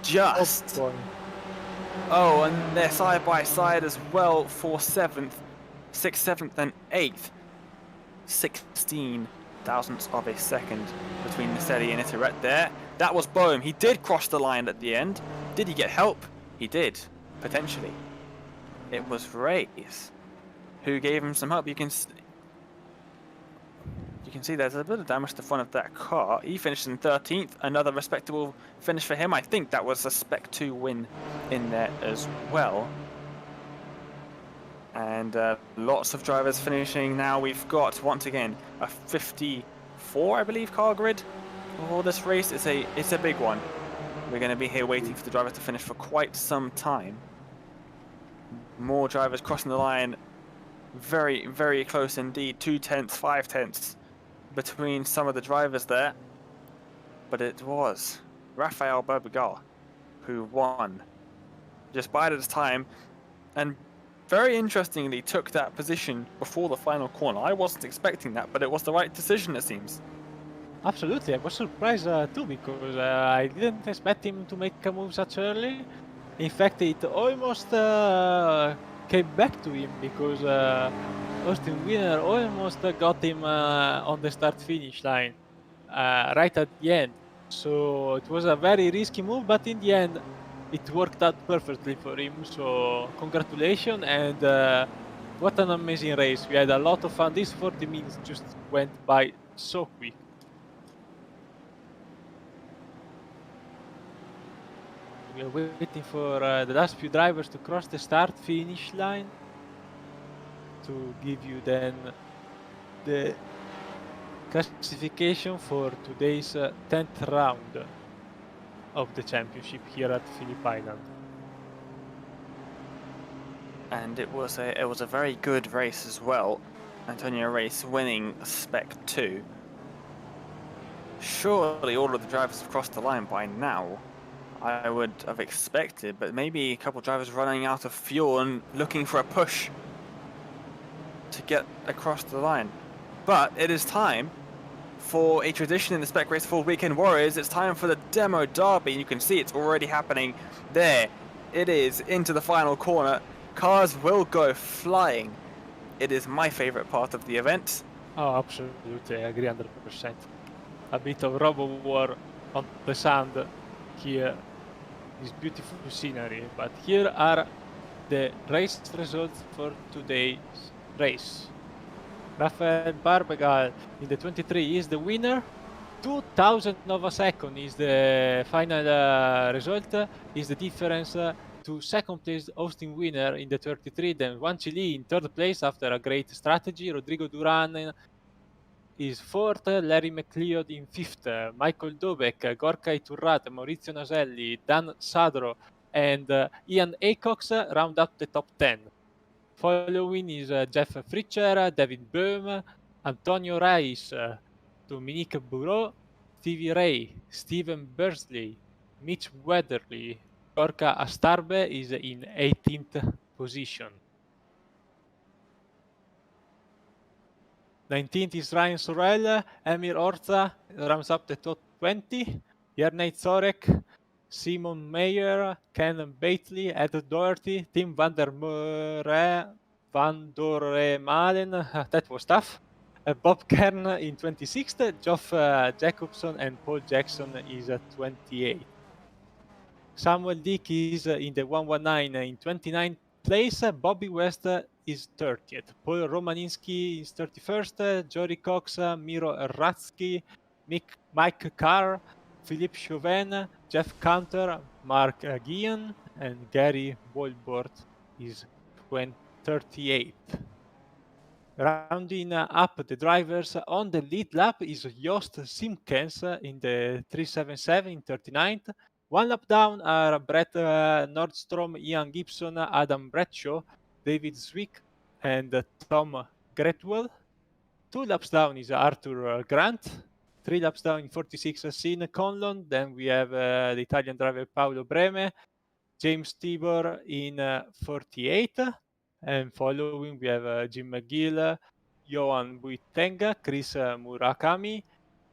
Just. Oh, and they're side by side as well for 7th, 6th, 7th, and 8th. 16 thousandths of a second between Nicelli and Itoret there. That was Bohm. He did cross the line at the end. Did he get help? He did, potentially. It was Reyes who gave him some help. You can see there's a bit of damage to the front of that car. He finished in 13th, another respectable finish for him. I think that was a Spec 2 win in there as well. And lots of drivers finishing now. We've got, once again, a 54, I believe, car grid for this race. It's a big one. We're going to be here waiting for the drivers to finish for quite some time. More drivers crossing the line. Very, very close indeed. 2/10, 5/10 between some of the drivers there. But it was Raphael Berbiger who won. Just bided his time and very interestingly took that position before the final corner. I wasn't expecting that, but it was the right decision, it seems. Absolutely, I was surprised too, because I didn't expect him to make a move such early. In fact, it almost came back to him, because Austin Winner almost got him on the start-finish line right at the end. So it was a very risky move, but in the end, it worked out perfectly for him. So congratulations, and what an amazing race. We had a lot of fun. These 40 minutes just went by so quick. We are waiting for the last few drivers to cross the start-finish line to give you then the classification for today's 10th round of the championship here at Phillip Island. and it was a very good race as well. Antonio Race winning Spec 2. Surely all of the drivers have crossed the line by now. I would have expected, but maybe a couple drivers running out of fuel and looking for a push to get across the line. But it is time for a tradition in the Spec Race for Weekend Warriors. It's time for the Demo Derby. You can see it's already happening there. It is into the final corner. Cars will go flying. It is my favorite part of the event. Oh, absolutely, I agree 100%. A bit of Robo War on the sand here. This beautiful scenery. But here are the race results for today's race. Raphael Berbiger in the 23 is the winner. 2000 Novasecond is the final result. Is the difference to second place Austin winner in the 33. Then Juan Chili in third place after a great strategy. Rodrigo Duran is fourth. Larry McLeod in fifth. Michael Dobek, Gorka Iturrat, Maurizio Naselli, Dan Sadro, and Ian Acox round up the top 10. Following is Jeff Fritcher, David Boehm, Antonio Reis, Dominique Bureau, Stevie Ray, Steven Bursley, Mitch Weatherly, Gorka Astarbe is in 18th position. 19th is Ryan Sorel, Emir Orza rounds up the top 20, Jerneit Zorek, Simon Meyer, Ken Bately, Ed Doherty, Tim van der Malen, that was tough. Bob Kern in 26th, Geoff Jacobson and Paul Jackson is at 28th. Samuel Dick is in the 119 in 29th place. Bobby West is 30th. Paul Romaninski is 31st. Jory Cox, Miro Ratsky, Mike Carr, Philippe Chauvin, Jeff Cantor, Mark Guillen, and Gary Wolbort is 38th. Rounding up the drivers on the lead lap is Joost Simkens in the 377 in 39th. One lap down are Brett Nordstrom, Ian Gibson, Adam Bradshaw, David Zwick, and Tom Gretwell. 2 laps down is Arthur Grant. 3 laps down in 46, Sean Conlon. Then we have the Italian driver Paolo Breme, James Tibor in 48. And following, we have Jim McGill, Johan Buitenga, Chris Murakami,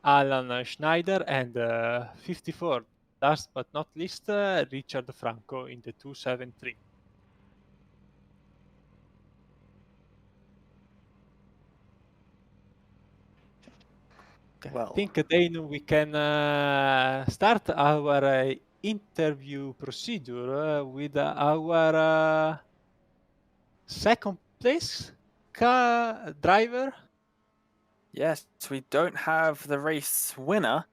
Alan Schneider, and 54. Last but not least, Richard Franco in the 273. I Well, think then we can start our interview procedure with our second place car driver. yes, we don't have the race winner,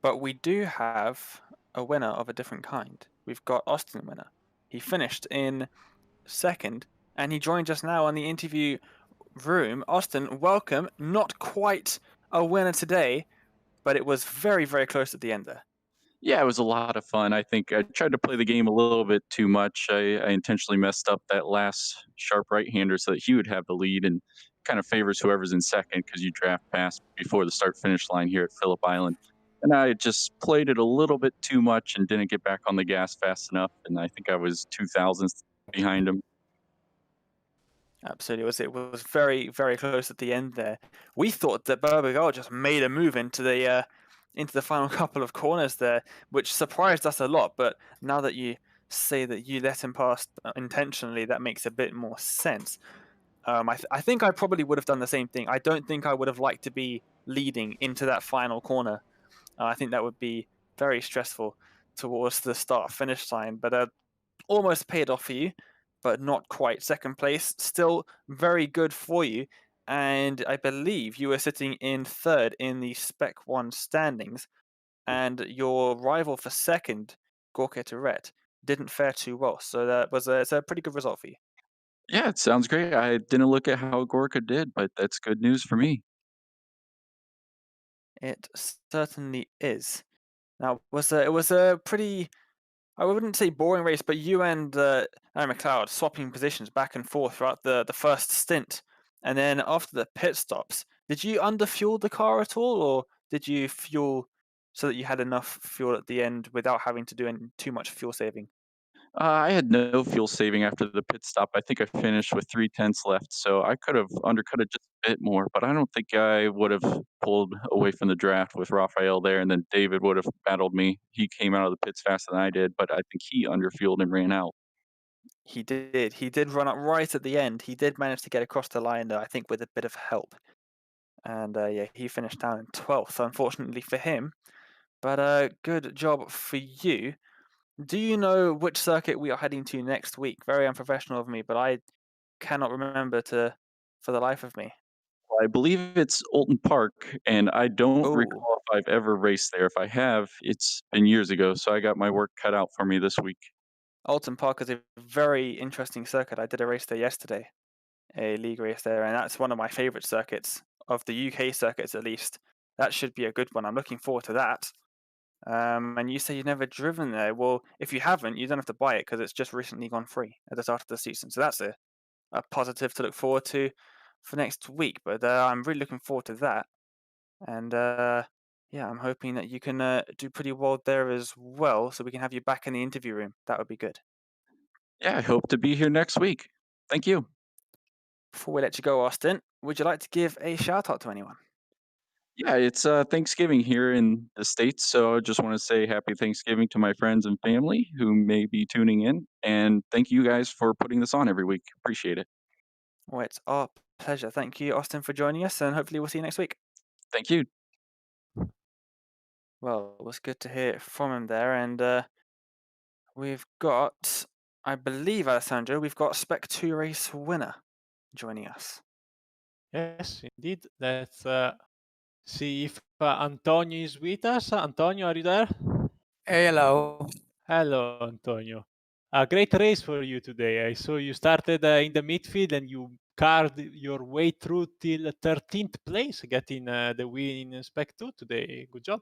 but we do have a winner of a different kind. We've got Austin winner. He finished in second, and he joins us now on the interview room. Austin, welcome. Not quite a winner today, but it was very, very close at the end there. Yeah, it was a lot of fun. I think I tried to play the game a little bit too much. I intentionally messed up that last sharp right-hander so that he would have the lead, and kind of favors whoever's in second because you draft past before the start-finish line here at Phillip Island. And I just played it a little bit too much and didn't get back on the gas fast enough, and I think I was 2 thousandths behind him. Absolutely, it was very, very close at the end there. We thought that Berbigal just made a move into the final couple of corners there, which surprised us a lot. But now that you say that you let him pass intentionally, that makes a bit more sense. I think I probably would have done the same thing. I don't think I would have liked to be leading into that final corner. I think that would be very stressful towards the start finish line. But almost paid off for you, but not quite. Second place, still very good for you. And I believe you were sitting in third in the Spec 1 standings, and your rival for second, Gorka Tourette, didn't fare too well. So it's a pretty good result for you. Yeah, it sounds great. I didn't look at how Gorka did, but that's good news for me. It certainly is. Now, it was a pretty I wouldn't say boring race, but you and Aaron McLeod swapping positions back and forth throughout the first stint. And then after the pit stops, did you underfuel the car at all, or did you fuel so that you had enough fuel at the end without having to do too much fuel saving? I had no fuel saving after the pit stop. I think I finished with 3/10 left, so I could have undercut it just a bit more, but I don't think I would have pulled away from the draft with Raphael there, and then David would have battled me. He came out of the pits faster than I did, but I think he underfueled and ran out. He did. He did run up right at the end. He did manage to get across the line, though, I think with a bit of help. And yeah, he finished down in 12th, unfortunately for him. But good job for you. Do you know which circuit we are heading to next week? Very unprofessional of me, but I cannot remember for the life of me. I believe it's Alton Park, and I don't Oh, recall if I've ever raced there. If I have, it's been years ago, so I got my work cut out for me this week. Alton Park is a very interesting circuit. I did a race there yesterday, a league race there, and that's one of my favorite circuits of the UK circuits, at least. That should be a good one. I'm looking forward to that. And you say you've never driven there. Well, if you haven't, you don't have to buy it because it's just recently gone free at the start of the season. So that's a positive to look forward to for next week. But I'm really looking forward to that. And yeah, I'm hoping that you can do pretty well there as well, so we can have you back in the interview room. That would be good. Yeah, I hope to be here next week. Thank you. Before we let you go, Austin, would you like to give a shout out to anyone? Yeah, it's Thanksgiving here in the States, so I just want to say happy Thanksgiving to my friends and family who may be tuning in. And thank you guys for putting this on every week. Appreciate it. Well, it's our pleasure. Thank you, Austin, for joining us, and hopefully we'll see you next week. Thank you. Well, it was good to hear from him there, and we've got, I believe, Alessandro, we've got Spec 2 race winner joining us. Yes, indeed. Let's see if Antonio is with us. Antonio, are you there? Hey, hello. Hello, Antonio. A great race for you today. I saw you started in the midfield and you carved your way through till 13th place, getting the win in Spec 2 today. Good job.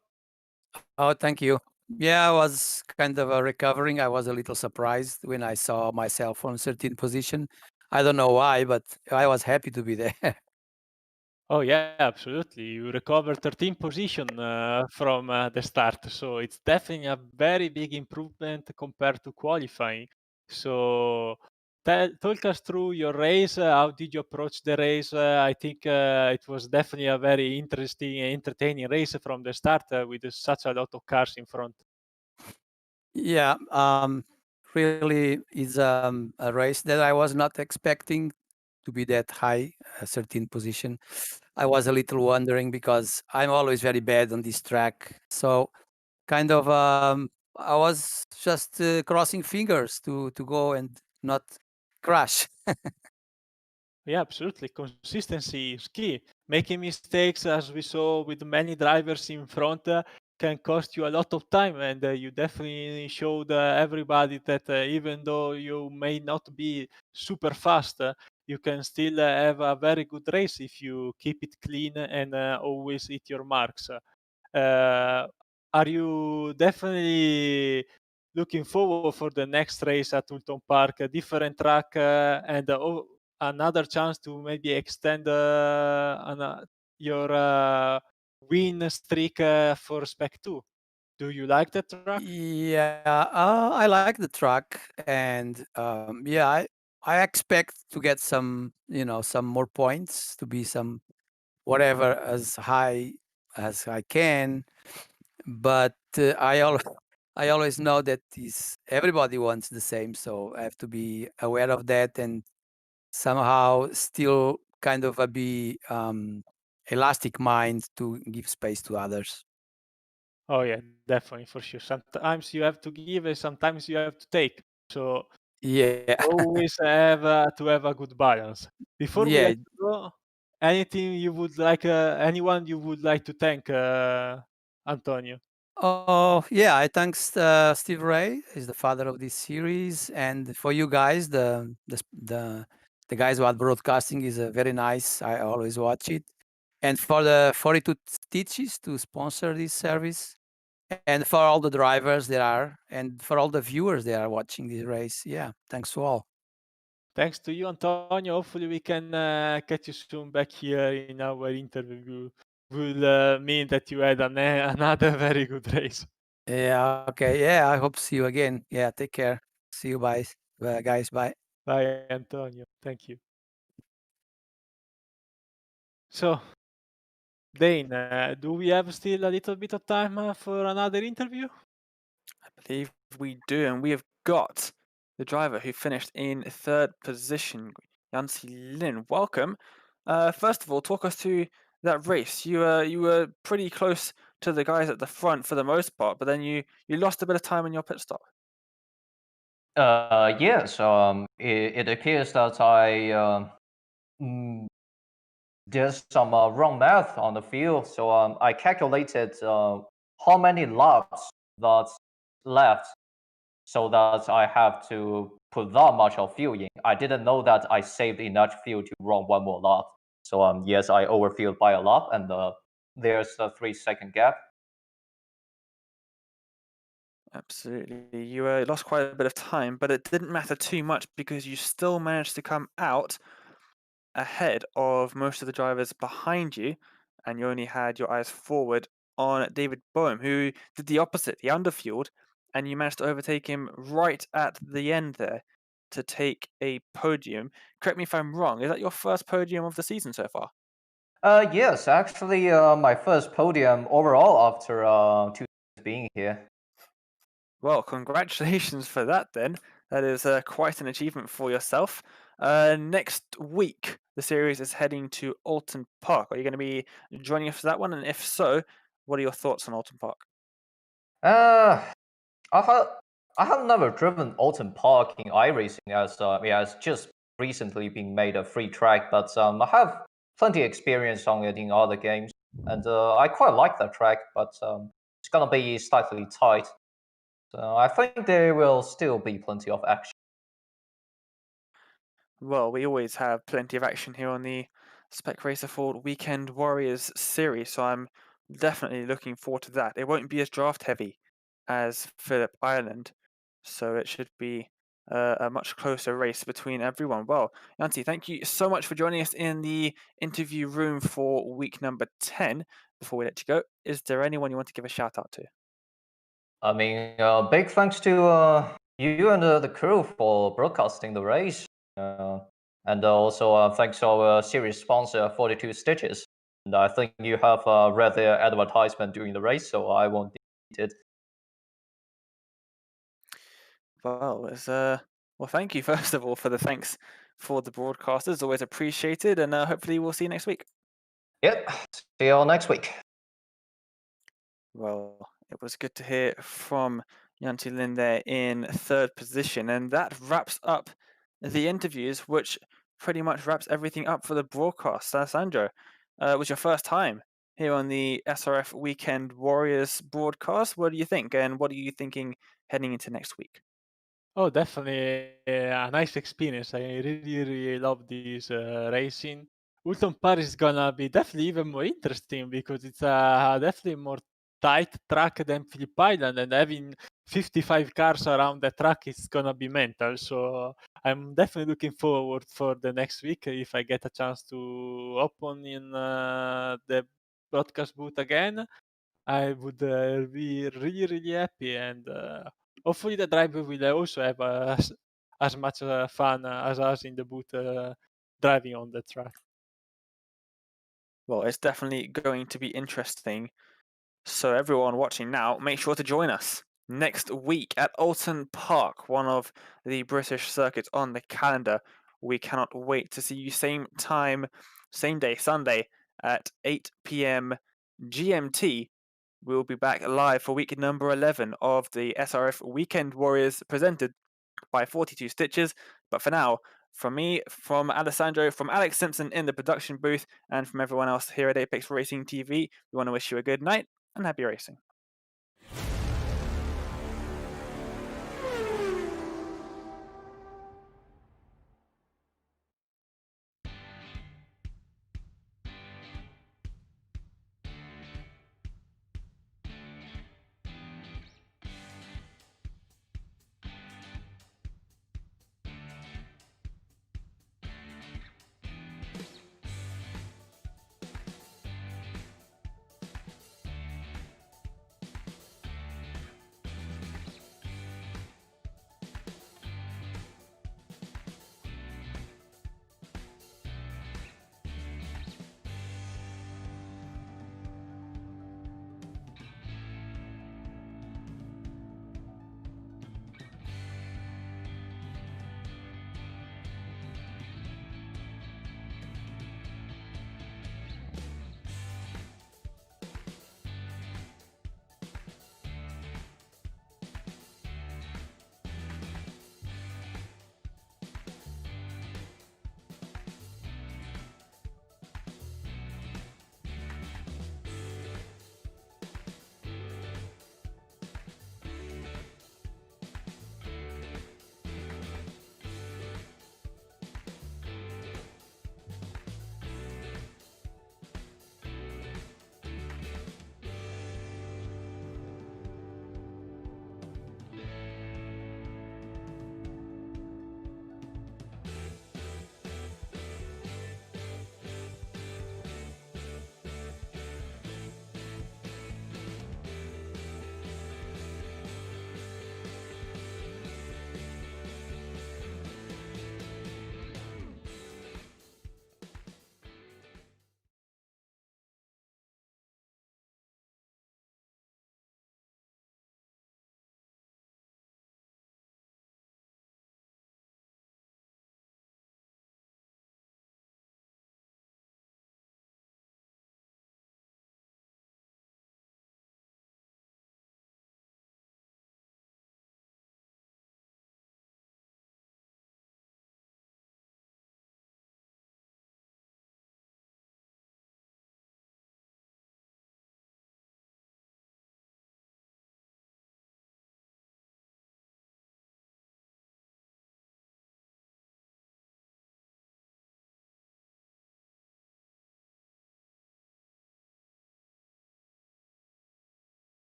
Oh, thank you. Yeah, I was kind of recovering. I was a little surprised when I saw myself on 13th position. I don't know why, but I was happy to be there. Oh yeah, absolutely. You recovered 13 position from the start, so it's definitely a very big improvement compared to qualifying. So talk us through your race. How did you approach the race? I think it was definitely a very interesting and entertaining race from the start with such a lot of cars in front. Yeah, really is a race that I was not expecting to be that high, 13th position. I was a little wondering because I'm always very bad on this track. So kind of I was just crossing fingers to go and not crash. Yeah, absolutely. Consistency is key. Making mistakes, as we saw with many drivers in front, can cost you a lot of time. And you definitely showed everybody that even though you may not be super fast, you can still have a very good race if you keep it clean and always hit your marks. Are you definitely looking forward for the next race at Ulton Park, a different track, and another chance to maybe extend your win streak for Spec 2? Do you like the track? Yeah, I like the track, and yeah, I expect to get some, some more points to be some whatever as high as I can. But I always know that is everybody wants the same, so I have to be aware of that and somehow still kind of be elastic mind to give space to others. Oh yeah, definitely for sure. Sometimes you have to give, and sometimes you have to take. So Yeah, always have to have a good balance. Before we yeah. let you go, anything you would like, anyone you would like to thank, Antonio? Oh, yeah, I thanks Steve Ray, is the father of this series, and for you guys, the guys who are broadcasting is very nice. I always watch it, and for the 42 Stitches to sponsor this service, and for all the drivers there are, and for all the viewers that are watching this race. Yeah, thanks to all. Thanks to you, Antonio. Hopefully, we can catch you soon back here in our interview. Will mean that you had another very good race. Yeah. Okay. Yeah. I hope to see you again. Yeah. Take care. See you, guys. Guys. Bye. Bye, Antonio. Thank you. So, Dane, do we have still a little bit of time for another interview? I believe we do, and we have got the driver who finished in third position, Yancy Lin. Welcome. First of all, talk us through that race. You were pretty close to the guys at the front for the most part, but then you lost a bit of time in your pit stop. Yes, it appears that I did some wrong math on the field. So I calculated how many laps that's left so that I have to put that much of fuel in. I didn't know that I saved enough fuel to run one more lap. So yes, I overfueled by a lap, and there's a 3-second gap. Absolutely. You lost quite a bit of time, but it didn't matter too much because you still managed to come out ahead of most of the drivers behind you, and you only had your eyes forward on David Boehm, who did the opposite. He underfueled, and you managed to overtake him right at the end there to take a podium. Correct me if I'm wrong, is that your first podium of the season so far? Yes, actually, my first podium overall after 2 years being here. Well, congratulations for that then. That is quite an achievement for yourself. Next week, the series is heading to Alton Park. Are you going to be joining us for that one? And if so, what are your thoughts on Alton Park? Uh, I have I have never driven Alton Park in iRacing as it's just recently been made a free track, but I have plenty experience on it in other games, and I quite like that track, but it's gonna be slightly tight. So I think there will still be plenty of action. Well, we always have plenty of action here on the Spec Racer Ford Weekend Warriors series, so I'm definitely looking forward to that. It won't be as draft heavy as Phillip Island, so it should be a much closer race between everyone. Well, Yanti, thank you so much for joining us in the interview room for week number 10. Before we let you go, is there anyone you want to give a shout out to? I mean, big thanks to you and the crew for broadcasting the race. And also thanks to our series sponsor, 42 Stitches. And I think you have read their advertisement during the race, so I won't delete it. Well, well, thank you first of all for the thanks for the broadcasters. Always appreciated, and hopefully we'll see you next week. Yep, see you all next week. Well, it was good to hear from Yanti Lin there in third position, and that wraps up the interviews, which pretty much wraps everything up for the broadcast. Sandro, it was your first time here on the SRF Weekend Warriors broadcast. What do you think, and what are you thinking heading into next week? Oh, definitely a nice experience. I really love this racing. Ulton Paris is gonna be definitely even more interesting because it's definitely more tight track than Phillip Island, and having 55 cars around the track is gonna be mental. So I'm definitely looking forward for the next week if I get a chance to open in the broadcast booth again. I would be really happy, and hopefully the driver will also have as much fun as us in the booth driving on the track. Well, it's definitely going to be interesting. So everyone watching now, make sure to join us next week at Alton Park, one of the British circuits on the calendar. We cannot wait to see you same time, same day, Sunday at 8 p.m. GMT. We'll be back live for week number 11 of the SRF Weekend Warriors presented by 42 Stitches. But for now, from me, from Alessandro, from Alex Simpson in the production booth, and from everyone else here at Apex Racing TV, we want to wish you a good night and happy racing.